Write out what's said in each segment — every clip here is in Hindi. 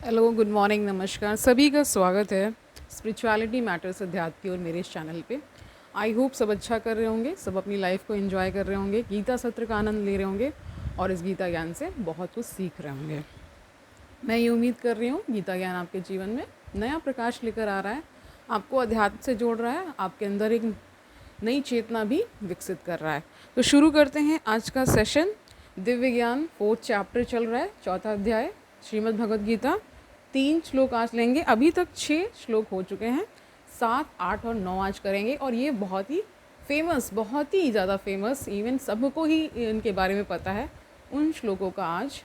हेलो, गुड मॉर्निंग, नमस्कार। सभी का स्वागत है स्पिरिचुअलिटी मैटर्स अध्यात्म की और मेरे इस चैनल पे। आई होप सब अच्छा कर रहे होंगे, सब अपनी लाइफ को एंजॉय कर रहे होंगे, गीता सत्र का आनंद ले रहे होंगे और इस गीता ज्ञान से बहुत कुछ सीख रहे होंगे। मैं ये उम्मीद कर रही हूँ गीता ज्ञान आपके जीवन में नया प्रकाश लेकर आ रहा है, आपको अध्यात्म से जोड़ रहा है, आपके अंदर एक नई चेतना भी विकसित कर रहा है। तो शुरू करते हैं आज का सेशन। दिव्य ज्ञान 4th चैप्टर चल रहा है, 4था अध्याय श्रीमद् भगवद गीता। 3 श्लोक आज लेंगे। अभी तक 6 श्लोक हो चुके हैं, 7, 8 और 9 आज करेंगे। और ये बहुत ही फेमस, बहुत ही ज़्यादा फेमस, इवन सबको ही इनके बारे में पता है, उन श्लोकों का आज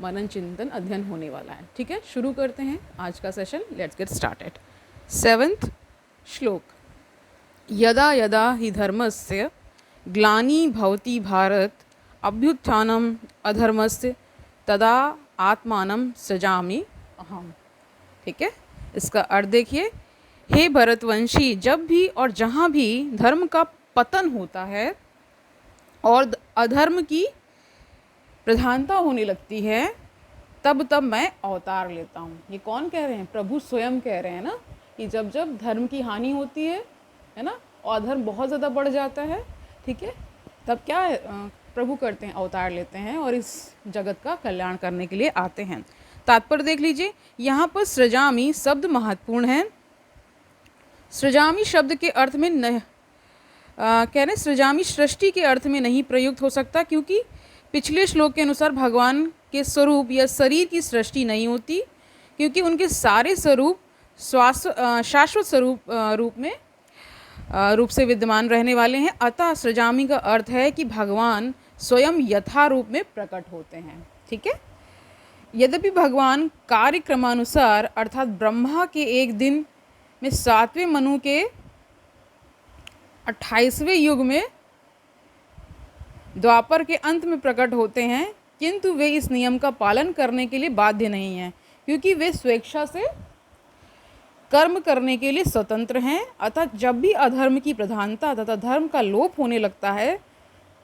मनन चिंतन अध्ययन होने वाला है। ठीक है, शुरू करते हैं आज का session. Let's get started. 7th श्लोक। यदा यदा हि धर्मस्य ग्लानि भवति भारत अभ्युत्थानम अधर्मस्य तदा आत्मानं सृजामि अहम। ठीक है, इसका अर्थ देखिए। हे भरतवंशी, जब भी और जहाँ भी धर्म का पतन होता है और अधर्म की प्रधानता होने लगती है, तब तब मैं अवतार लेता हूँ। ये कौन कह रहे हैं? प्रभु स्वयं कह रहे हैं ना, कि जब जब धर्म की हानि होती है ना, और अधर्म बहुत ज़्यादा बढ़ जाता है, ठीक है, तब क्या है, प्रभु करते हैं, अवतार लेते हैं और इस जगत का कल्याण करने के लिए आते हैं। तात्पर्य देख लीजिए, यहाँ पर सृजामि शब्द महत्वपूर्ण है। सृजामि शब्द के अर्थ में कह रहे सृजामि सृष्टि के अर्थ में नहीं प्रयुक्त हो सकता, क्योंकि पिछले श्लोक के अनुसार भगवान के स्वरूप या शरीर की सृष्टि नहीं होती, क्योंकि उनके सारे स्वरूप शाश्वत रूप से विद्यमान रहने वाले हैं। अतः सृजामि का अर्थ है कि भगवान स्वयं यथा रूप में प्रकट होते हैं। ठीक है, यद्यपि भगवान कार्यक्रमानुसार अर्थात ब्रह्मा के एक दिन में 7वें मनु के 28वें युग में द्वापर के अंत में प्रकट होते हैं, किंतु वे इस नियम का पालन करने के लिए बाध्य नहीं हैं, क्योंकि वे स्वेच्छा से कर्म करने के लिए स्वतंत्र हैं। अतः जब भी अधर्म की प्रधानता तथा धर्म का लोप होने लगता है,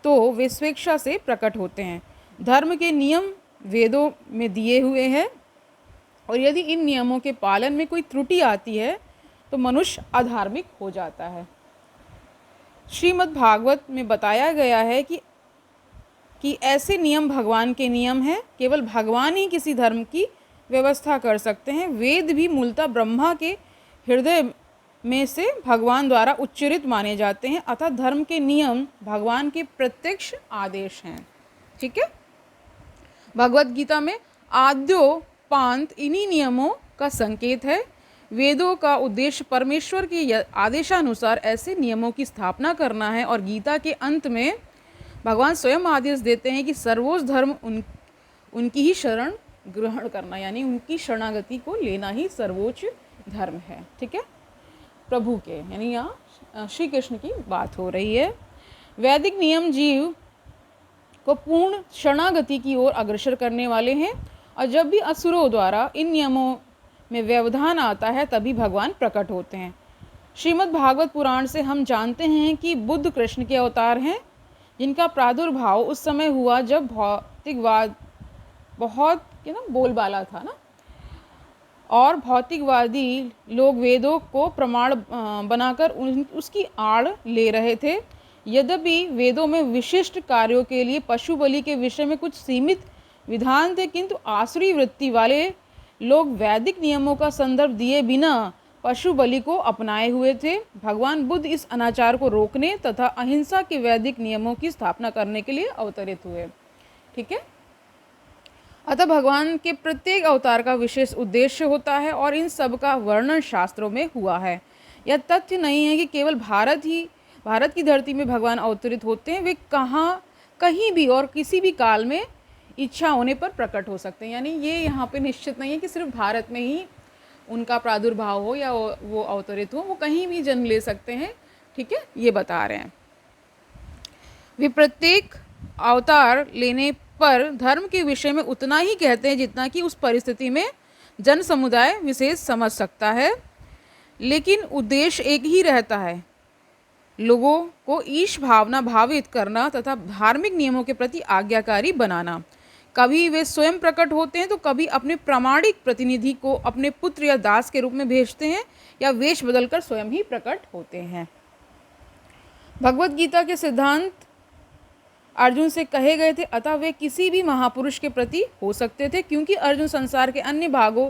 तो वे स्वेच्छा से प्रकट होते हैं। धर्म के नियम वेदों में दिए हुए हैं, और यदि इन नियमों के पालन में कोई त्रुटि आती है तो मनुष्य अधार्मिक हो जाता है। श्रीमद् भागवत में बताया गया है कि ऐसे नियम भगवान के नियम हैं, केवल भगवान ही किसी धर्म की व्यवस्था कर सकते हैं। वेद भी मूलतः ब्रह्मा के हृदय में से भगवान द्वारा उच्चरित माने जाते हैं, अतः धर्म के नियम भगवान के प्रत्यक्ष आदेश हैं। ठीक है, भगवत गीता में आद्यो पांत इन्हीं नियमों का संकेत है। वेदों का उद्देश्य परमेश्वर के आदेशानुसार ऐसे नियमों की स्थापना करना है, और गीता के अंत में भगवान स्वयं आदेश देते हैं कि सर्वोच्च धर्म उनकी ही शरण ग्रहण करना, यानी उनकी शरणागति को लेना ही सर्वोच्च धर्म है। ठीक है, प्रभु के, यानी यहाँ श्री कृष्ण की बात हो रही है। वैदिक नियम जीव को पूर्ण शरणागति की ओर अग्रसर करने वाले हैं, और जब भी असुरों द्वारा इन नियमों में व्यवधान आता है, तभी भगवान प्रकट होते हैं। श्रीमद् भागवत पुराण से हम जानते हैं कि बुद्ध कृष्ण के अवतार हैं, जिनका प्रादुर्भाव उस समय हुआ जब भौतिकवाद बहुत बोलबाला था ना, और भौतिकवादी लोग वेदों को प्रमाण बनाकर उसकी आड़ ले रहे थे। यद्यपि वेदों में विशिष्ट कार्यों के लिए पशु बलि के विषय में कुछ सीमित विधान थे, किंतु आसुरी वृत्ति वाले लोग वैदिक नियमों का संदर्भ दिए बिना पशु बलि को अपनाए हुए थे। भगवान बुद्ध इस अनाचार को रोकने तथा अहिंसा के वैदिक नियमों की स्थापना करने के लिए अवतरित हुए। ठीक है, अतः भगवान के प्रत्येक अवतार का विशेष उद्देश्य होता है, और इन सब का वर्णन शास्त्रों में हुआ है। यह तथ्य नहीं है कि केवल भारत की धरती में भगवान अवतरित होते हैं। वे कहीं भी और किसी भी काल में इच्छा होने पर प्रकट हो सकते हैं। यानी ये यहाँ पे निश्चित नहीं है कि सिर्फ भारत में ही उनका प्रादुर्भाव हो या वो अवतरित हो, वो कहीं भी जन्म ले सकते हैं। ठीक है, ये बता रहे हैं। वे प्रत्येक अवतार लेने पर धर्म के विषय में उतना ही कहते हैं जितना कि उस परिस्थिति में जन समुदाय विशेष समझ सकता है, लेकिन उद्देश्य एक ही रहता है, लोगों को ईश भावना भावित करना तथा धार्मिक नियमों के प्रति आज्ञाकारी बनाना। कभी वे स्वयं प्रकट होते हैं तो कभी अपने प्रामाणिक प्रतिनिधि को अपने पुत्र या दास के रूप में भेजते हैं या वेश बदलकर स्वयं ही प्रकट होते हैं। भगवत गीता के सिद्धांत अर्जुन से कहे गए थे, अतः वे किसी भी महापुरुष के प्रति हो सकते थे, क्योंकि अर्जुन संसार के अन्य भागों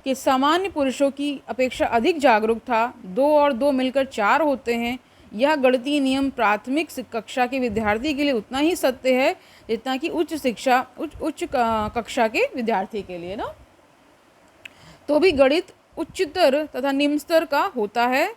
के सामान्य पुरुषों की अपेक्षा अधिक जागरूक था। 2 और 2 मिलकर 4 होते हैं। यह गणितीय नियम प्राथमिक कक्षा के विद्यार्थी के लिए उतना ही सत्य है जितना कि उच्च कक्षा के विद्यार्थी के लिए ना। तो भी गणित उच्चतर तथा निम्न स्तर का होता है।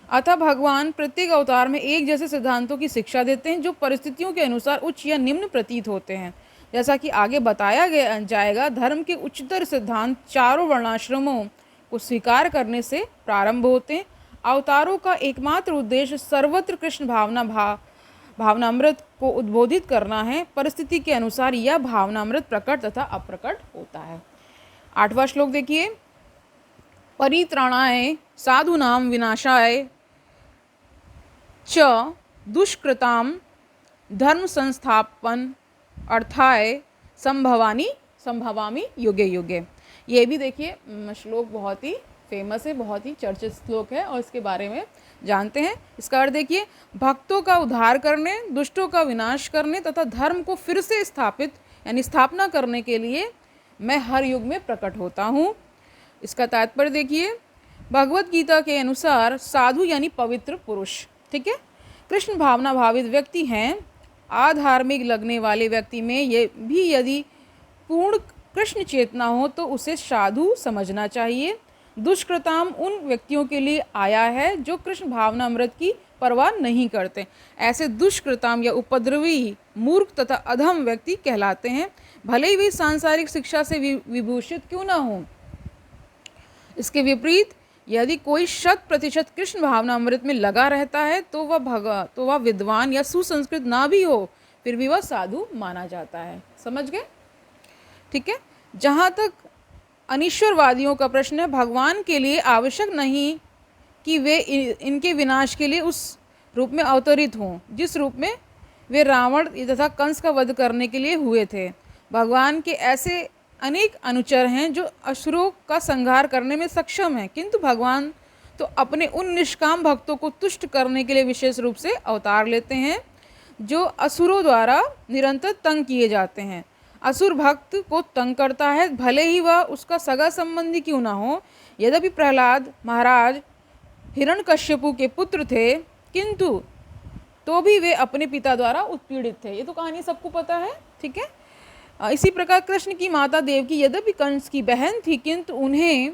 अतः भगवान प्रत्येक अवतार में एक जैसे सिद्धांतों की शिक्षा देते हैं जो परिस्थितियों के अनुसार उच्च या निम्न प्रतीत होते हैं। जैसा कि आगे बताया जाएगा, धर्म के उच्चतर सिद्धांत चारों वर्णाश्रमों को स्वीकार करने से प्रारंभ होते हैं। अवतारों का एकमात्र उद्देश्य सर्वत्र कृष्ण भावनामृत को उद्बोधित करना है। परिस्थिति के अनुसार यह भावनामृत प्रकट तथा अप्रकट होता है। 8वां श्लोक देखिए, परित्राणाय साधूनां विनाशाय च दुष्कृतां धर्म संस्थापन अर्थाय संभवामी युगे युगे। ये भी देखिए श्लोक बहुत ही फेमस है, बहुत ही चर्चित श्लोक है और इसके बारे में जानते हैं। इसका अर्थ देखिए, भक्तों का उद्धार करने, दुष्टों का विनाश करने तथा धर्म को फिर से स्थापित यानी स्थापना करने के लिए मैं हर युग में प्रकट होता हूँ। इसका तात्पर्य देखिए, भगवत गीता के अनुसार साधु यानी पवित्र पुरुष, ठीक है, कृष्ण भावना भावित व्यक्ति हैं। अधार्मिक लगने वाले व्यक्ति में ये भी यदि पूर्ण कृष्ण चेतना हो तो उसे साधु समझना चाहिए। दुष्कृताम उन व्यक्तियों के लिए आया है जो कृष्ण भावनामृत की परवाह नहीं करते। ऐसे दुष्कृताम या उपद्रवी, मूर्ख तथा अधम व्यक्ति कहलाते हैं, भले ही वे सांसारिक शिक्षा से विभूषित क्यों न हो। इसके विपरीत यदि कोई 100% कृष्ण भावनामृत में लगा रहता है तो वह विद्वान या सुसंस्कृत ना भी हो, फिर भी वह साधु माना जाता है। समझ गए? ठीक है। जहाँ तक अनिश्वरवादियों का प्रश्न है, भगवान के लिए आवश्यक नहीं कि वे इनके विनाश के लिए उस रूप में अवतरित हों जिस रूप में वे रावण तथा कंस का वध करने के लिए हुए थे। भगवान के ऐसे अनेक अनुचर हैं जो असुरों का संहार करने में सक्षम हैं, किंतु भगवान तो अपने उन निष्काम भक्तों को तुष्ट करने के लिए विशेष रूप से अवतार लेते हैं जो असुरों द्वारा निरंतर तंग किए जाते हैं। असुर भक्त को तंग करता है, भले ही वह उसका सगा संबंधी क्यों ना हो। यद्यपि प्रहलाद महाराज हिरण्यकश्यपु के पुत्र थे, किंतु तो भी वे अपने पिता द्वारा उत्पीड़ित थे। ये तो कहानी सबको पता है, ठीक है। इसी प्रकार कृष्ण की माता देवकी यद्यपि कंस की बहन थी, किंतु उन्हें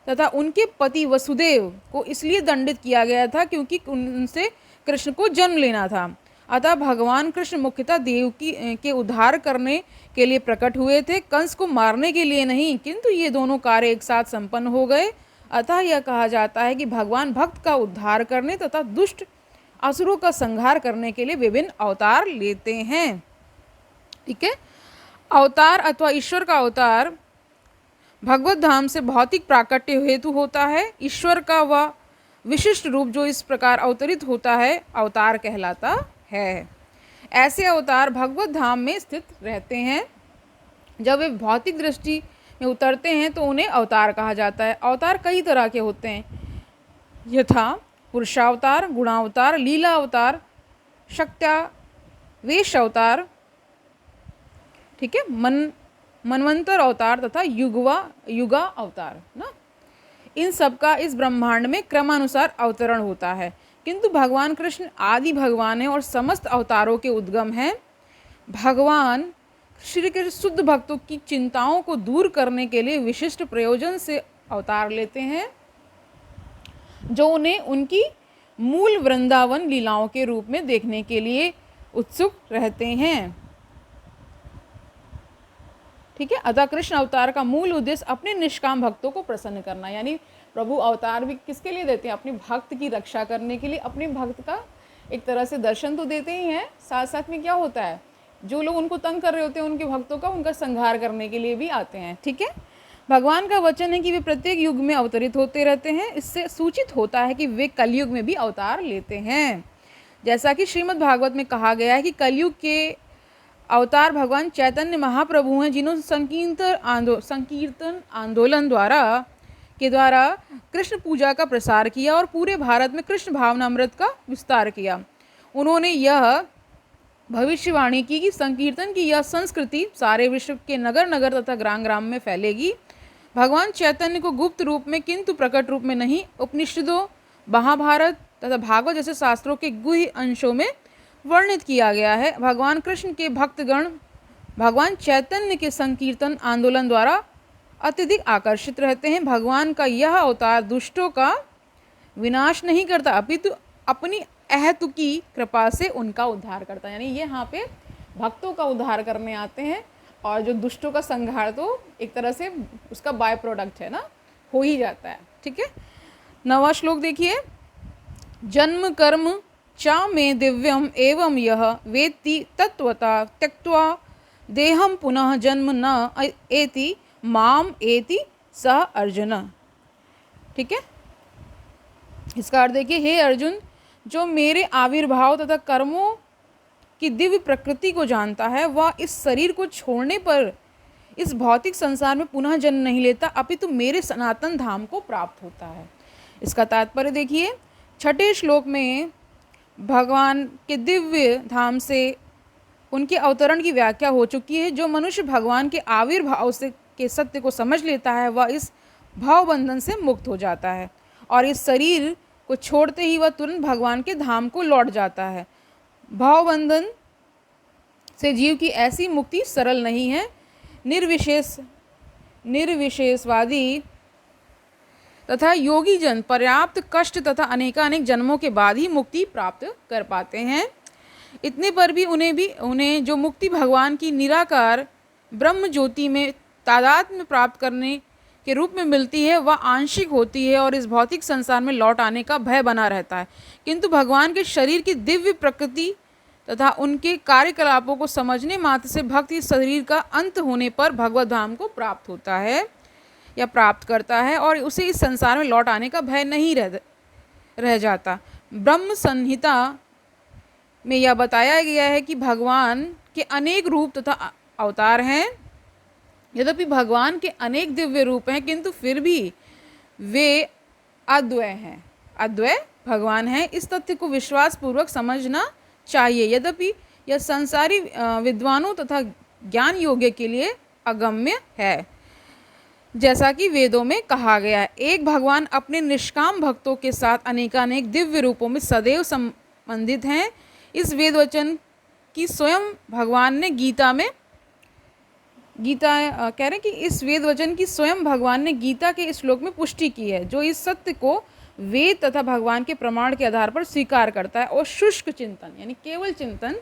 तथा उनके पति वसुदेव को इसलिए दंडित किया गया था क्योंकि उनसे कृष्ण को जन्म लेना था। अतः भगवान कृष्ण मुख्यतः देवकी के उद्धार करने के लिए प्रकट हुए थे, कंस को मारने के लिए नहीं। किंतु ये दोनों कार्य एक साथ संपन्न हो गए। अतः यह कहा जाता है कि भगवान भक्त का उद्धार करने तथा दुष्ट असुरों का संहार करने के लिए विभिन्न अवतार लेते हैं। ठीक है। अवतार अथवा ईश्वर का अवतार भगवत धाम से भौतिक प्राकट्य हेतु होता है। ईश्वर का वह विशिष्ट रूप जो इस प्रकार अवतरित होता है अवतार कहलाता है। ऐसे अवतार भगवत धाम में स्थित रहते हैं। जब वे भौतिक दृष्टि में उतरते हैं तो उन्हें अवतार कहा जाता है। अवतार कई तरह के होते हैं, यथा पुरुषावतार, गुणावतार, लीला अवतार, शक्त्यावेश अवतार, ठीक है, मनवंतर अवतार तथा युगा अवतार ना। इन सब का इस ब्रह्मांड में क्रमानुसार अवतरण होता है, किंतु भगवान कृष्ण आदि भगवान हैं और समस्त अवतारों के उद्गम हैं। भगवान श्री कृष्ण शुद्ध भक्तों की चिंताओं को दूर करने के लिए विशिष्ट प्रयोजन से अवतार लेते हैं, जो उन्हें उनकी मूल वृंदावन लीलाओं के रूप में देखने के लिए उत्सुक रहते हैं। ठीक है। अतः कृष्ण अवतार का मूल उद्देश्य अपने निष्काम भक्तों को प्रसन्न करना, यानी प्रभु अवतार भी किसके लिए देते हैं? अपने भक्त की रक्षा करने के लिए। अपने भक्त का एक तरह से दर्शन तो देते ही हैं, साथ साथ में क्या होता है, जो लोग उनको तंग कर रहे होते हैं उनके भक्तों का, उनका संहार करने के लिए भी आते हैं। ठीक है। भगवान का वचन है कि वे प्रत्येक युग में अवतरित होते रहते हैं। इससे सूचित होता है कि वे कलयुग में भी अवतार लेते हैं। जैसा कि श्रीमद् भागवत में कहा गया है कि कलयुग के अवतार भगवान चैतन्य महाप्रभु हैं, जिन्होंने संकीर्तन आंदोलन द्वारा कृष्ण पूजा का प्रसार किया और पूरे भारत में कृष्ण भावनामृत का विस्तार किया। उन्होंने यह भविष्यवाणी की कि संकीर्तन की यह संस्कृति सारे विश्व के नगर नगर तथा ग्राम ग्राम में फैलेगी। भगवान चैतन्य को गुप्त रूप में किंतु प्रकट रूप में नहीं, उपनिषदों, महाभारत तथा भागवत जैसे शास्त्रों के गुह्य अंशों में वर्णित किया गया है। भगवान कृष्ण के भक्तगण भगवान चैतन्य के संकीर्तन आंदोलन द्वारा अत्यधिक आकर्षित रहते हैं। भगवान का यह अवतार दुष्टों का विनाश नहीं करता, अपितु अपनी अहेतुकी कृपा से उनका उद्धार करता है। यानी ये यहाँ पे भक्तों का उद्धार करने आते हैं, और जो दुष्टों का संहार तो एक तरह से उसका बाय प्रोडक्ट है ना, हो ही जाता है। ठीक है, 9वां श्लोक देखिए। जन्म कर्म च मे दिव्यम एवं यह वेत्ति तत्वता त्यक्त्वा देहम पुनः जन्म न एति माम एति सह अर्जुन। ठीक है, इसका अर्थ देखिए, हे अर्जुन, जो मेरे आविर्भाव तथा कर्मों की दिव्य प्रकृति को जानता है, वह इस शरीर को छोड़ने पर इस भौतिक संसार में पुनः जन्म नहीं लेता, अपितु मेरे सनातन धाम को प्राप्त होता है। इसका तात्पर्य देखिए, 6ठे श्लोक में भगवान के दिव्य धाम से उनके अवतरण की व्याख्या हो चुकी है। जो मनुष्य भगवान के आविर्भाव से के सत्य को समझ लेता है, वह इस भावबंधन से मुक्त हो जाता है और इस शरीर को छोड़ते ही वह तुरंत भगवान के धाम को लौट जाता है। भावबंधन से जीव की ऐसी मुक्ति सरल नहीं है। निर्विशेषवादी तथा योगी जन पर्याप्त कष्ट तथा अनेकानेक जन्मों के बाद ही मुक्ति प्राप्त कर पाते हैं। इतने पर भी उन्हें जो मुक्ति भगवान की निराकार ब्रह्म ज्योति में तादात्म्य प्राप्त करने के रूप में मिलती है, वह आंशिक होती है और इस भौतिक संसार में लौट आने का भय बना रहता है। किंतु भगवान के शरीर की दिव्य प्रकृति तथा उनके कार्यकलापों को समझने मात्र से भक्त इस शरीर का अंत होने पर भगवत धाम को प्राप्त होता है या प्राप्त करता है और उसे इस संसार में लौट आने का भय नहीं रह जाता। ब्रह्म संहिता में यह बताया गया है कि भगवान के अनेक रूप तथा अवतार हैं। यद्यपि भगवान के अनेक दिव्य रूप हैं, किंतु फिर भी वे अद्वय हैं, अद्वय भगवान हैं। इस तथ्य को विश्वास पूर्वक समझना चाहिए। यद्यपि यह संसारी विद्वानों तथा ज्ञान योग्य के लिए अगम्य है, जैसा कि वेदों में कहा गया है। एक भगवान अपने निष्काम भक्तों के साथ अनेकानेक दिव्य रूपों में सदैव संबंधित हैं। इस वेद वचन की स्वयं भगवान ने गीता कह रहे हैं कि इस वेद वचन की स्वयं भगवान ने गीता के इस श्लोक में पुष्टि की है, जो इस सत्य को वेद तथा भगवान के प्रमाण के आधार पर स्वीकार करता है और शुष्क चिंतन यानी केवल चिंतन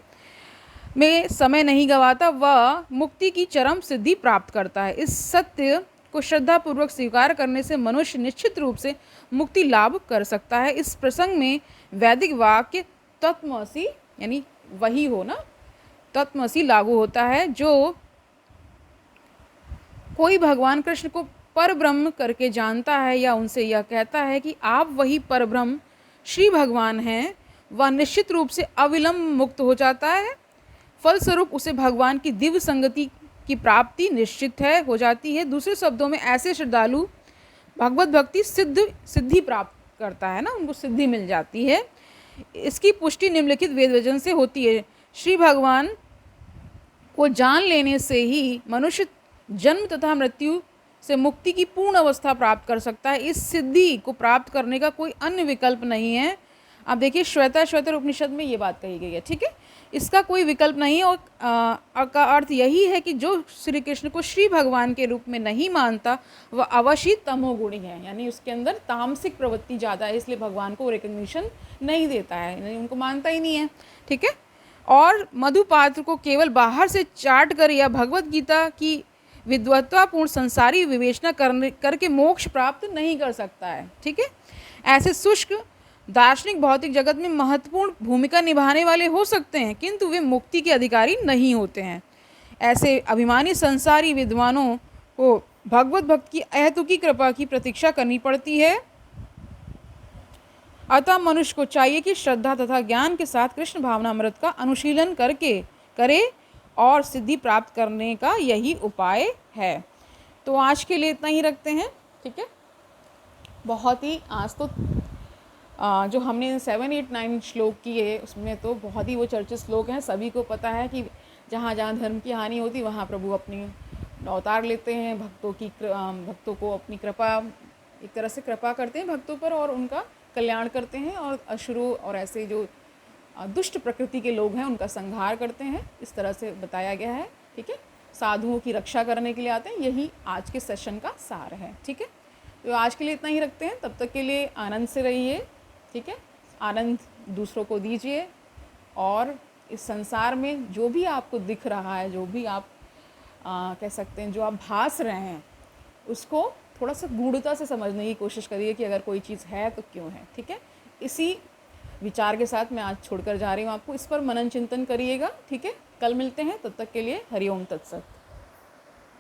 में समय नहीं गवाता, वह मुक्ति की चरम सिद्धि प्राप्त करता है। इस सत्य को श्रद्धापूर्वक स्वीकार करने से मनुष्य निश्चित रूप से मुक्ति लाभ कर सकता है। इस प्रसंग में वैदिक वाक्य तत्त्वमसि यानी वही हो ना, तत्त्वमसि लागू होता है। जो कोई भगवान कृष्ण को परब्रह्म करके जानता है या उनसे यह कहता है कि आप वही परब्रह्म श्री भगवान हैं, वह निश्चित रूप से अविलंब मुक्त हो जाता है। फलस्वरूप उसे भगवान की दिव्य संगति की प्राप्ति निश्चित हो जाती है। दूसरे शब्दों में ऐसे श्रद्धालु भगवत भक्ति सिद्धि प्राप्त करता है ना, उनको सिद्धि मिल जाती है। इसकी पुष्टि निम्नलिखित वेद वचन से होती है। श्री भगवान को जान लेने से ही मनुष्य जन्म तथा मृत्यु से मुक्ति की पूर्ण अवस्था प्राप्त कर सकता है। इस सिद्धि को प्राप्त करने का कोई अन्य विकल्प नहीं है। आप देखिए श्वेताश्वतर उपनिषद में ये बात कही गई है। ठीक है, इसका कोई विकल्प नहीं है। और का अर्थ यही है कि जो श्री कृष्ण को श्री भगवान के रूप में नहीं मानता, वह अवश्य तमोगुणी है, यानी उसके अंदर तामसिक प्रवृत्ति ज़्यादा है, इसलिए भगवान को रिकग्निशन नहीं देता है, यानी उनको मानता ही नहीं है। ठीक है, और मधुपात्र को केवल बाहर से चाट कर या भगवत गीता की विद्वत्तापूर्ण संसारी विवेचना करके मोक्ष प्राप्त नहीं कर सकता है। ठीक है, ऐसे शुष्क दार्शनिक भौतिक जगत में महत्वपूर्ण भूमिका निभाने वाले हो सकते हैं, किंतु वे मुक्ति के अधिकारी नहीं होते हैं। ऐसे अभिमानी संसारी विद्वानों को भगवत भक्त की अहेतुकी कृपा की प्रतीक्षा करनी पड़ती है। अतः मनुष्य को चाहिए कि श्रद्धा तथा ज्ञान के साथ कृष्ण भावनामृत का अनुशीलन करे और सिद्धि प्राप्त करने का यही उपाय है। तो आज के लिए इतना ही रखते हैं, ठीक है। बहुत ही आज तो जो हमने 7, 8, 9 श्लोक किए उसमें तो बहुत ही वो चर्चित श्लोक हैं। सभी को पता है कि जहाँ जहाँ धर्म की हानि होती वहाँ प्रभु अपनी अवतार लेते हैं, भक्तों को अपनी कृपा, एक तरह से कृपा करते हैं भक्तों पर और उनका कल्याण करते हैं, और असुरों और ऐसे जो दुष्ट प्रकृति के लोग हैं उनका संहार करते हैं। इस तरह से बताया गया है, ठीक है। साधुओं की रक्षा करने के लिए आते हैं, यही आज के सेशन का सार है, ठीक है। तो आज के लिए इतना ही रखते हैं, तब तक के लिए आनंद से रहिए, ठीक है। आनंद दूसरों को दीजिए, और इस संसार में जो भी आपको दिख रहा है, जो भी आप कह सकते हैं, जो आप भास रहे हैं, उसको थोड़ा सा गूढ़ता से समझने की कोशिश करिए कि अगर कोई चीज़ है तो क्यों है, ठीक है। इसी विचार के साथ मैं आज छोड़कर जा रही हूँ आपको। इस पर मनन चिंतन करिएगा, ठीक है। कल मिलते हैं, तब तक के लिए हरिओम तत्सत।